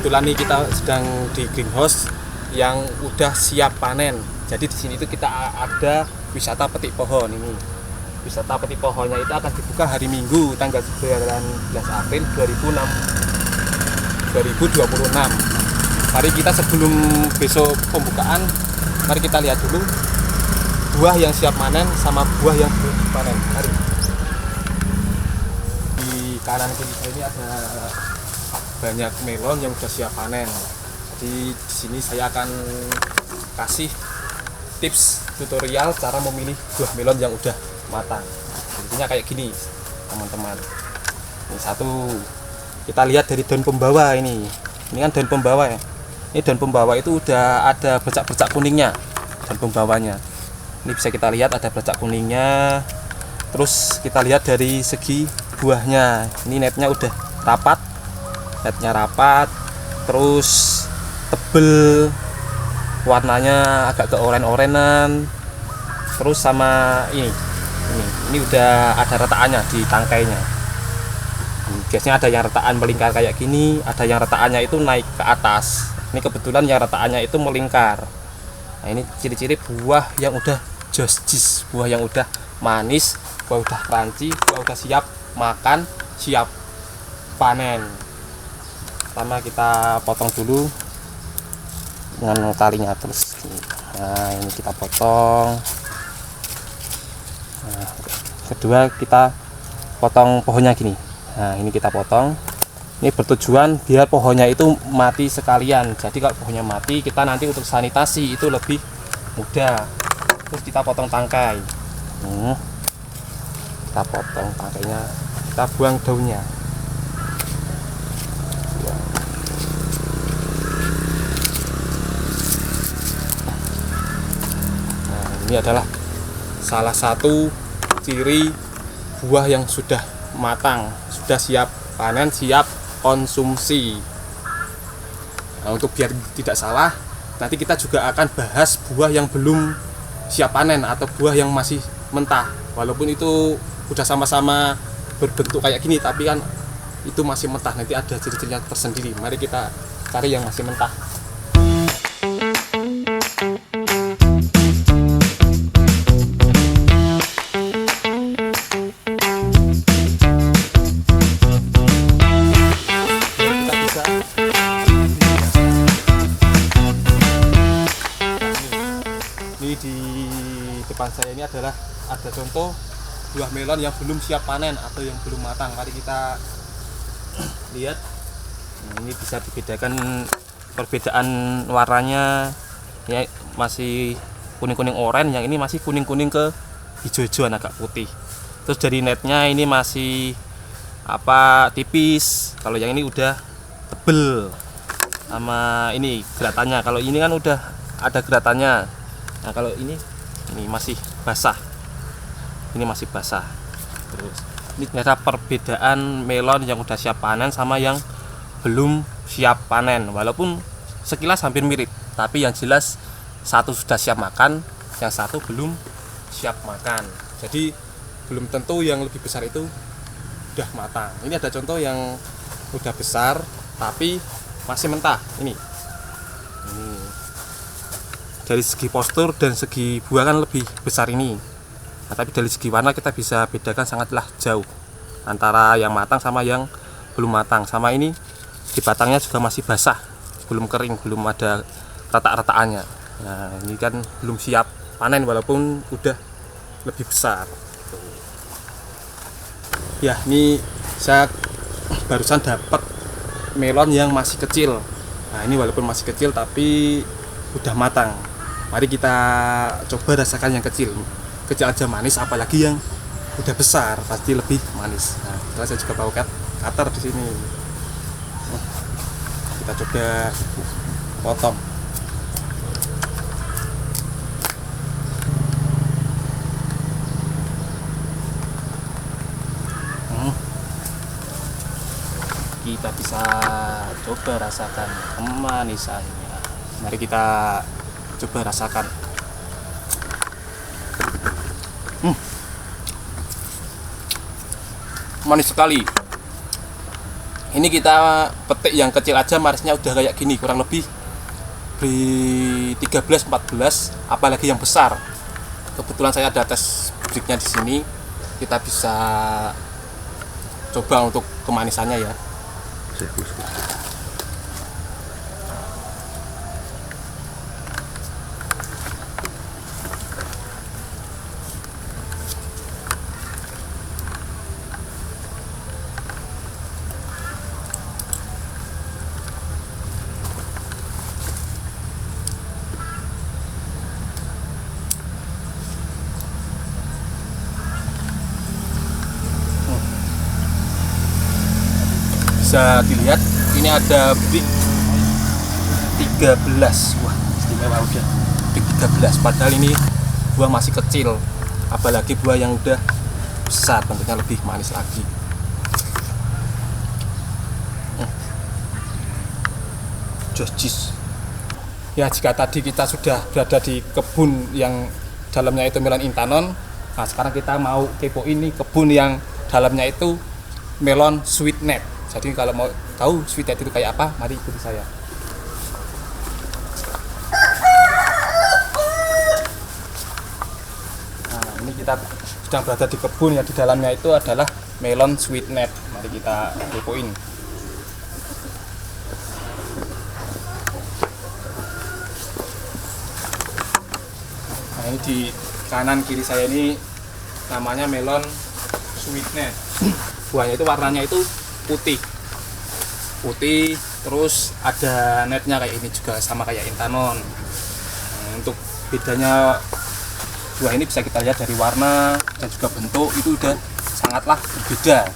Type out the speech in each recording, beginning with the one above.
kebetulan nih kita sedang di greenhouse yang udah siap panen. Jadi di sini itu kita ada wisata petik pohon ini. Wisata petik pohonnya itu akan dibuka hari Minggu tanggal 19 April 2026. Mari kita sebelum besok pembukaan, mari kita lihat dulu buah yang siap panen sama buah yang belum panen. Mari. Di kanan kiri saya ini ada banyak melon yang sudah siap panen. Jadi di sini saya akan kasih tips tutorial cara memilih buah melon yang udah matang. Intinya kayak gini, teman-teman. Ini satu, kita lihat dari daun pembawa ini. Ini kan daun pembawa ya. Ini daun pembawa itu udah ada bercak-bercak kuningnya, daun pembawanya. Ini bisa kita lihat ada bercak kuningnya. Terus kita lihat dari segi buahnya. Ini netnya udah rapat, terus tebel, warnanya agak keoren-orenan. Terus sama ini udah ada retakannya di tangkainya. Biasanya ada yang retakan melingkar kayak gini, ada yang retakannya itu naik ke atas. Ini kebetulan yang retakannya itu melingkar. Nah, ini ciri-ciri buah yang udah jus, buah yang udah manis, buah udah crunchy, buah udah siap makan, siap panen. Pertama kita potong dulu dengan talinya terus. Nah, ini kita potong. Nah, kedua kita potong pohonnya gini. Nah, ini kita potong. Ini bertujuan biar pohonnya itu mati sekalian. Jadi kalau pohonnya mati, kita nanti untuk sanitasi itu lebih mudah. Terus kita potong tangkai. Kita potong tangkainya, kita buang daunnya. Nah, ini adalah salah satu ciri buah yang sudah matang, sudah siap panen, siap konsumsi. Nah, untuk biar tidak salah, nanti kita juga akan bahas buah yang belum siap panen atau buah yang masih mentah. Walaupun itu udah sama-sama berbentuk kayak gini, tapi kan itu masih mentah. Nanti ada ciri-cirinya tersendiri. Mari kita cari yang masih mentah. Ini di depan saya ini adalah ada contoh buah melon yang belum siap panen atau yang belum matang. Mari kita lihat. Ini bisa dibedakan perbedaan warnanya. Ini masih kuning-kuning oranye, yang ini masih kuning-kuning ke hijau-hijauan agak putih. Terus dari netnya ini masih tipis. Kalau yang ini udah tebel. Sama ini geratannya. Kalau ini kan udah ada geratannya. Nah, kalau ini masih basah. Ini masih basah. Terus ini ada perbedaan melon yang udah siap panen sama yang belum siap panen. Walaupun sekilas hampir mirip, tapi yang jelas satu sudah siap makan, yang satu belum siap makan. Jadi belum tentu yang lebih besar itu udah matang. Ini ada contoh yang udah besar tapi masih mentah. Ini dari segi postur dan segi buah kan lebih besar ini. Nah, tapi dari segi warna kita bisa bedakan sangatlah jauh antara yang matang sama yang belum matang. Sama ini di batangnya juga masih basah, belum kering, belum ada retak-retakannya. Nah, ini kan belum siap panen walaupun udah lebih besar. Ya, ini saya barusan dapat melon yang masih kecil. Nah, ini walaupun masih kecil tapi udah matang. Mari kita coba rasakan yang kecil. Kecil aja manis, apalagi yang udah besar pasti lebih manis. Nah, saya juga bawa cutter di sini. Kita coba potong. Kita bisa coba rasakan kemanisannya. Mari kita coba rasakan. Manis sekali. Ini kita petik yang kecil aja manisnya udah kayak gini, kurang lebih di 13-14, apalagi yang besar. Kebetulan saya ada tes breaknya di sini, kita bisa coba untuk kemanisannya ya. Bisa dilihat ini ada big 13. Wah, istimewa udah big 13, padahal ini buah masih kecil, apalagi buah yang udah besar tentunya lebih manis lagi. Jis. Ya, jika tadi kita sudah berada di kebun yang dalamnya itu melon intanon, nah sekarang kita mau kepo ini kebun yang dalamnya itu melon sweetnet. Jadi kalau mau tahu sweetnet itu kayak apa, mari ikuti saya. Nah, ini kita sedang berada di kebun yang di dalamnya itu adalah melon sweetnet. Mari kita kepoin. Nah, ini di kanan kiri saya ini namanya melon sweetnet. Buahnya itu warnanya itu putih, terus ada netnya kayak ini juga, sama kayak intanon. Nah, untuk bedanya buah ini bisa kita lihat dari warna dan juga bentuk itu udah sangatlah berbeda.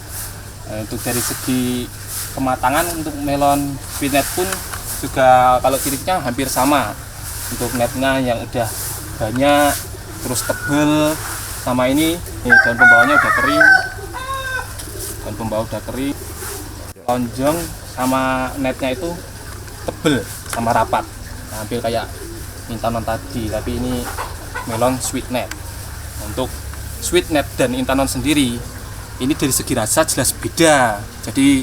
Nah, untuk dari segi kematangan untuk melon sweetnet pun juga kalau cirinya hampir sama. Untuk netnya yang udah banyak, terus tebel, sama ini daun pembawanya udah kering, daun pembawa udah kering, lonjong sama netnya itu tebel sama rapat, hampir kayak intanon tadi, tapi ini melon sweetnet. Untuk sweetnet dan intanon sendiri ini dari segi rasa jelas beda, jadi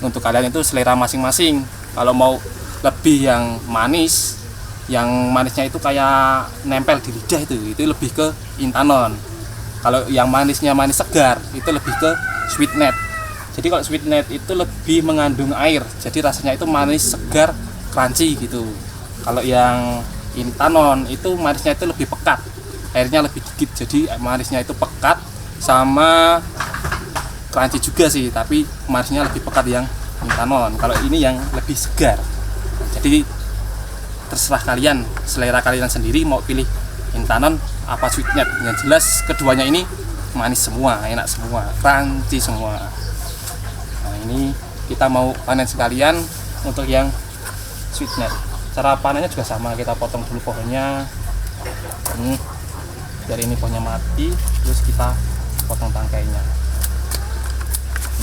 untuk kalian itu selera masing-masing. Kalau mau lebih yang manis, yang manisnya itu kayak nempel di lidah, itu lebih ke intanon. Kalau yang manisnya manis segar itu lebih ke sweetnet. Jadi kalau sweetnet itu lebih mengandung air, jadi rasanya itu manis, segar, crunchy gitu. Kalau yang intanon itu manisnya itu lebih pekat, airnya lebih dikit, jadi manisnya itu pekat sama crunchy juga sih, tapi manisnya lebih pekat yang intanon. Kalau ini yang lebih segar. Jadi terserah kalian, selera kalian sendiri mau pilih intanon apa sweetnet. Yang jelas keduanya ini manis semua, enak semua, crunchy semua. Nah, ini kita mau panen sekalian untuk yang sweetnet. Cara panennya juga sama, kita potong dulu pohonnya. Dari ini pohonnya mati, terus kita potong tangkainya.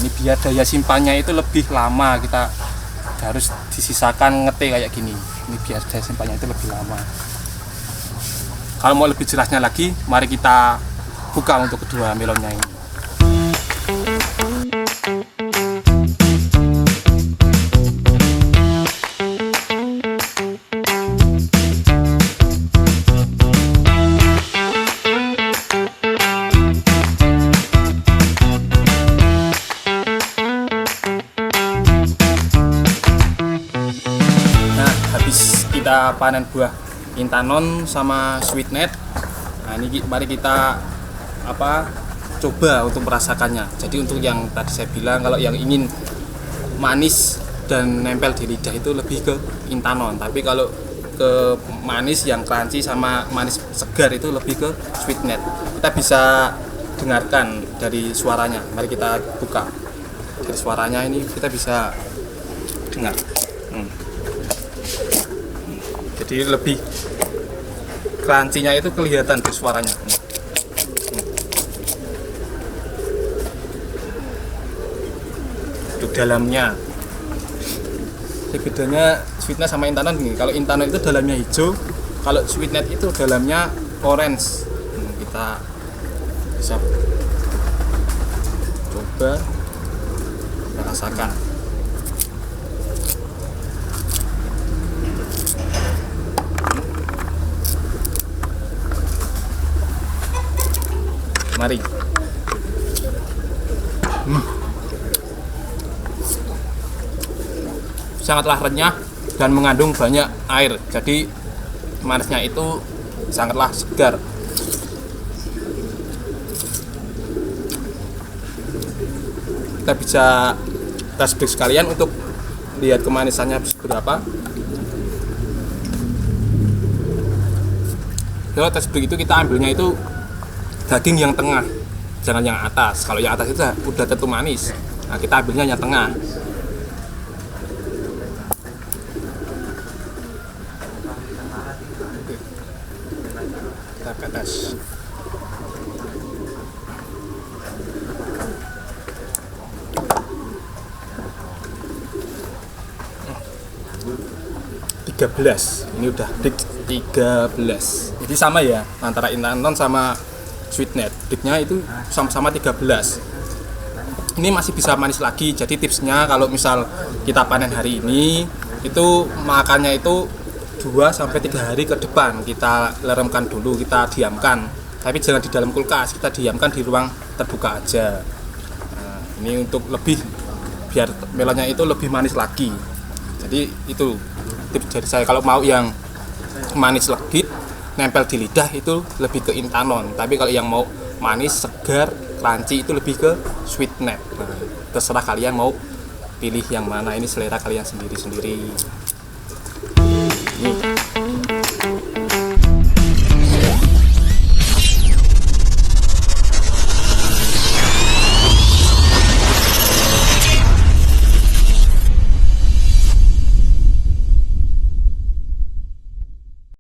Ini biar daya simpannya itu lebih lama, kita harus disisakan ngetik kayak gini. Ini biar daya simpannya itu lebih lama. Kalau mau lebih jelasnya lagi, mari kita buka untuk kedua melonnya ini. Kita panen buah intanon sama sweetnet. Nah, ini mari kita coba untuk merasakannya. Jadi untuk yang tadi saya bilang, kalau yang ingin manis dan nempel di lidah itu lebih ke intanon, tapi kalau ke manis yang crunchy sama manis segar itu lebih ke sweetnet. Kita bisa dengarkan dari suaranya. Mari kita buka. Dari suaranya ini kita bisa dengar. Jadi lebih crunchy-nya itu kelihatan di suaranya. Untuk dalamnya, jadi bedanya sweetnet sama intanon gini. Kalau intanon itu dalamnya hijau, kalau sweetnet itu dalamnya orange. Kita bisa coba rasakan. Mari. Sangatlah renyah dan mengandung banyak air, jadi manisnya itu sangatlah segar. Kita bisa tes break sekalian untuk lihat kemanisannya seberapa. Kalau tes break itu kita ambilnya itu daging yang tengah, jangan yang atas. Kalau yang atas itu udah tentu manis. Nah, kita ambilnya yang tengah. Kita ke atas. Ini udah break 13. Jadi sama ya antara Intanon sama Sweetnet. Breaknya itu sama-sama 13. Ini masih bisa manis lagi. Jadi tipsnya kalau misal kita panen hari ini, itu makannya itu 2-3 hari ke depan kita leremkan dulu, kita diamkan. Tapi jangan di dalam kulkas, kita diamkan di ruang terbuka aja. Nah, ini untuk lebih biar melonnya itu lebih manis lagi. Jadi itu tips dari saya. Kalau mau yang manis legit nempel di lidah itu lebih ke Intanon. Tapi kalau yang mau manis segar crunchy itu lebih ke Sweetnet. Nah, terserah kalian mau pilih yang mana, ini selera kalian sendiri-sendiri. Nih.